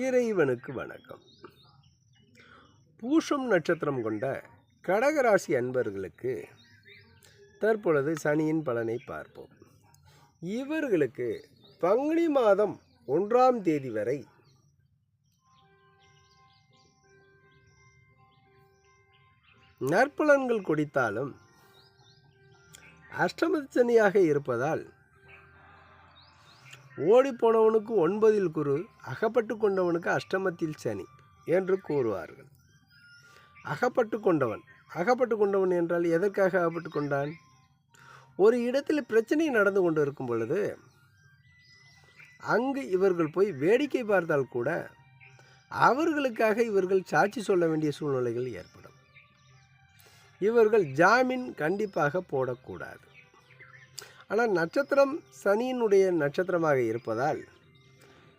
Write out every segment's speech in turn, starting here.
இறைவனுக்கு வணக்கம். பூசம் நட்சத்திரம் கொண்ட கடகராசி அன்பர்களுக்கு தற்பொழுது சனியின் பலனை பார்ப்போம். இவர்களுக்கு பங்குனி மாதம் 1ஆம் தேதி வரை நற்பலன்கள் கொடுத்தாலும் அஷ்டம சனியாக இருப்பதால் ஓடிப்போனவனுக்கு 9இல் குரு, அகப்பட்டு கொண்டவனுக்கு அஷ்டமத்தில் சனி என்று கூறுவார்கள். அகப்பட்டு கொண்டவன் என்றால் எதற்காக அகப்பட்டு கொண்டான்? ஒரு இடத்தில் பிரச்சனை நடந்து கொண்டு இருக்கும் பொழுது அங்கு இவர்கள் போய் வேடிக்கை பார்த்தால் கூட அவர்களுக்காக இவர்கள் சாட்சி சொல்ல வேண்டிய சூழ்நிலைகள் ஏற்படும். இவர்கள் ஜாமீன் கண்டிப்பாக போடக்கூடாது. ஆனால் நட்சத்திரம் சனியினுடைய நட்சத்திரமாக இருப்பதால்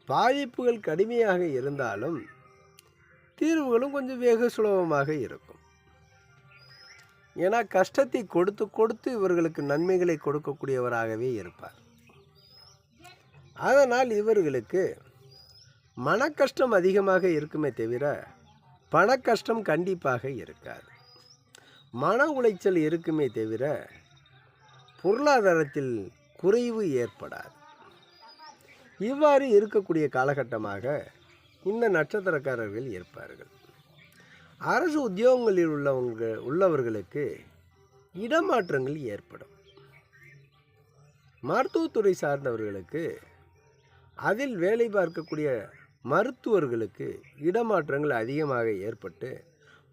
பாதிப்புகள் கடுமையாக இருந்தாலும் தீர்வுகளும் கொஞ்சம் வெகு சுலபமாக இருக்கும். ஏன்னா கஷ்டத்தை கொடுத்து கொடுத்து இவர்களுக்கு நன்மைகளை கொடுக்கக்கூடியவராகவே இருப்பார். அதனால் இவர்களுக்கு மன கஷ்டம் அதிகமாக இருக்குமே தவிர பண கஷ்டம் கண்டிப்பாக இருக்காது. மன உளைச்சல் இருக்குமே தவிர பொருளாதாரத்தில் குறைவு ஏற்படாது. இவ்வாறு இருக்கக்கூடிய காலகட்டமாக இந்த நட்சத்திரக்காரர்கள் இருப்பார்கள். அரசு உத்தியோகங்களில் உள்ளவர்களுக்கு இடமாற்றங்கள் ஏற்படும். மருத்துவத்துறை சார்ந்தவர்களுக்கு அதில் வேலை பார்க்கக்கூடிய மருத்துவர்களுக்கு இடமாற்றங்கள் அதிகமாக ஏற்பட்டு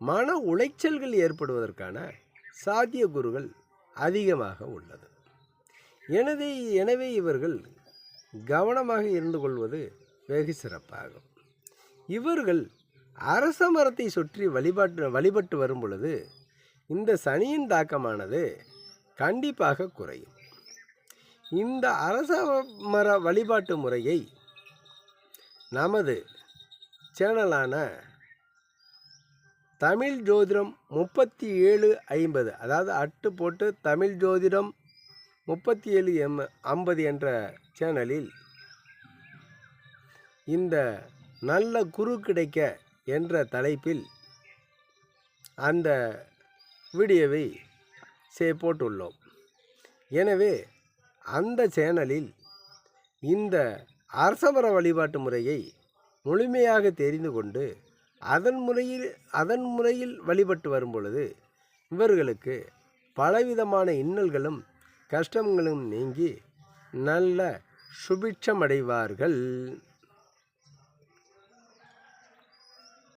மன உளைச்சல்கள் ஏற்படுவதற்கான சாத்தியக்கூறுகள் அதிகமாக உள்ளது. எனவே இவர்கள் கவனமாக இருந்து கொள்வது வெகு சிறப்பாகும். இவர்கள் அரச மரத்தை சுற்றி வழிபட்டு வரும் பொழுது இந்த சனியின் தாக்கமானது கண்டிப்பாக குறையும். இந்த அரச மர வழிபாட்டு முறையை நமது சேனலான தமிழ் ஜோதிடம் 3750, அதாவது அட்டு போட்டு தமிழ் ஜோதிடம் 3750 என்ற சேனலில் இந்த நல்ல குரு கிடைக்க என்ற தலைப்பில் அந்த வீடியோவை போட்டுள்ளோம். எனவே அந்த சேனலில் இந்த அரசமர வழிபாட்டு முறையை முழுமையாக தெரிந்து கொண்டு அதன் முறையில் வழிபட்டு வரும் பொழுது இவர்களுக்கு பலவிதமான இன்னல்களும் கஷ்டங்களும் நீங்கி நல்ல சுபிட்சமடைவார்கள்.